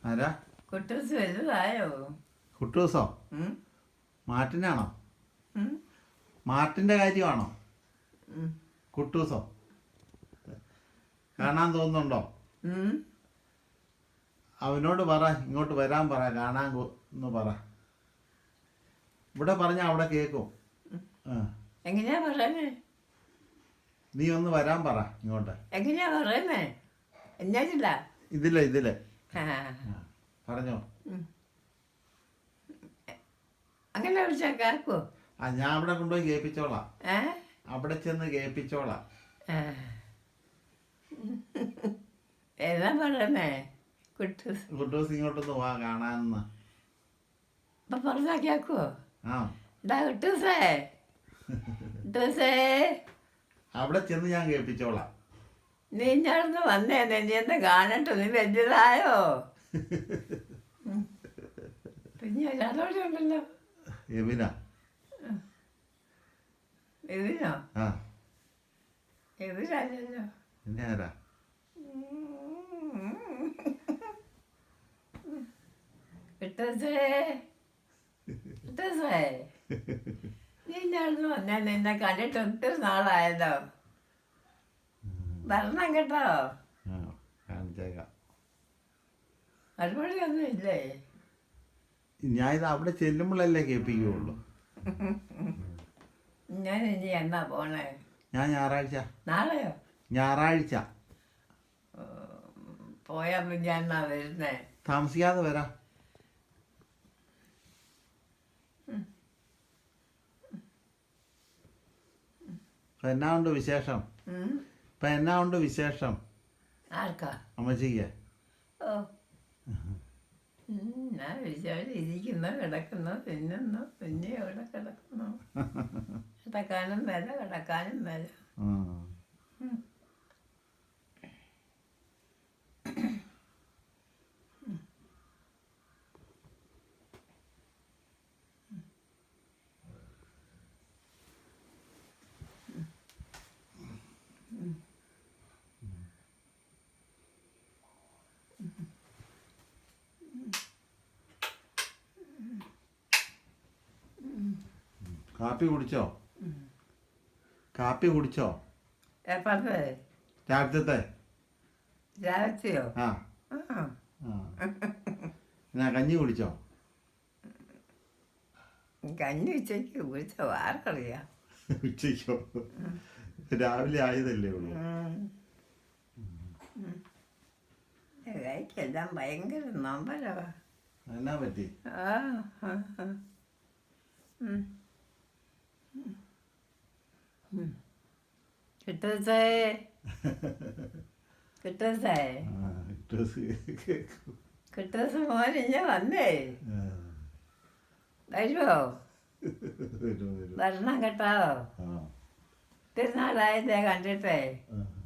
ആരാ? കുട്ടൂസ് വലുതായോ? കുട്ടൂസോ? ഉം? മാർട്ടിനാണോ? ഉം? മാർട്ടിൻ്റെ കാര്യമാണോ? ഉം. കുട്ടൂസോ? കാണാൻ തോന്നുന്നുണ്ടോ? ഉം? അവനോട് പറ, ഇങ്ങോട്ട് വരാൻ പറ, കാണാൻ എന്ന് പറ. ഇവിടെ പറഞ്ഞാൽ അവിടെ കേൾക്കും. ആ, എങ്ങനെയാ പറയുന്നേ? നീ ഒന്ന് വരാൻ പറ ഇങ്ങോട്ട്. എങ്ങനെയാ പറയുന്നേ? എന്നാച്ചില്ല? ഇതിലെ ആ. പറഞ്ഞോ. ഉം. അങ്ങനെ വിളിച്ചാൽ കേൾക്കുമോ? ആ, ഞാൻ അവിടെ കൊണ്ടുപോയി കേൾപ്പിച്ചോളാം. ഏ? അവിടെ ചെന്ന് കേൾപ്പിച്ചോളാം. ആ. ഏതാ പറയുന്നേ? കുട്ടൂസ്. കുട്ടൂസ് ഇങ്ങോട്ടൊന്ന് വാ കാണാനെന്ന്. അപ്പൊ പറഞ്ഞാ കേൾക്കുവോ? ആ, ഇതാ കുട്ടൂസേ, കുട്ടൂസേ, അവിടെ ചെന്ന് ഞാൻ കേൾപ്പിച്ചോളാം. നീ ഇഞ്ഞടുന്ന് വന്നേ, നീ എന്താ കാണട്ടെ? നീ വലുതായോ? പിന്നെ ഒരാളോടെ ഉണ്ടല്ലോ. എബിനാ? ഇതിനോ? ആ, ഇതിലല്ലോ. പിന്നെ ആരാ? കുട്ടൂസേ, കുട്ടൂസേ, നീ ഇഞ്ഞടുന്ന് വന്നേ, നിന്നെ കണ്ടിട്ട് ഒത്തിരി നാളായല്ലോ. വരണം കേട്ടോ. ആ, കാണിച്ചേക്കാം. മറുപടിയൊന്നും ഇല്ലേ? ഞാൻ ഇത് അവിടെ ചെല്ലുമ്പോഴല്ലേ കേൾപ്പിക്കുകയുള്ളൂ. ഞാൻ ഇനി എന്നാ പോണേ? ഞാൻ ഞായറാഴ്ച. നാളെയോ? ഞായറാഴ്ച പോയാ പിന്നെ എന്നാ വരുന്നേ? താമസിക്കാതെ വരാം. ഇപ്പം എന്നാ ഉണ്ട് വിശേഷം? ഉം? ഇപ്പം എന്നാ ഉണ്ട് വിശേഷം ആർക്കാ? അമ്മച്ചിക്ക്? ഓ, ഞാൻ വിചാരിച്ചു ഇരിക്കുന്നു, കിടക്കുന്നു, തിന്നുന്നു, പിന്നെ എവിടെ കിടക്കുന്നു. കിടക്കാനും വില, കിടക്കാനും വില. ആ. കാപ്പി കുടിച്ചോ? കാപ്പി കുടിച്ചോ? എപ്പോഴത്തെ? രാവിലത്തെ? രാവിലെയോ? ആ, ആ. ആ. എന്നാ കഞ്ഞി കുടിച്ചോ? കഞ്ഞി ഉച്ചയ്ക്ക് കുടിച്ചോ? ആർക്കറിയാം. ഉച്ചയ്ക്കോ? രാവിലെ ആയതല്ലേ ഉള്ളൂ. കൈക്കെല്ലാം ഭയങ്കര നമ്പരവാ. എന്നാ പറ്റി? ആ, ആ, ആ. ഉം. ഉം. കിട്ടൂസേ, കിട്ടൂസേ, ആ, ഡ്രസ്സ് കേൾക്കും. കിട്ടൂസ് മോൻ ഇഞ്ഞ വന്നേ. വരുമോ? വരും. വരണം കേട്ടോ. ആ, തിരുനാളായതേ കണ്ടിട്ടേ. ആ.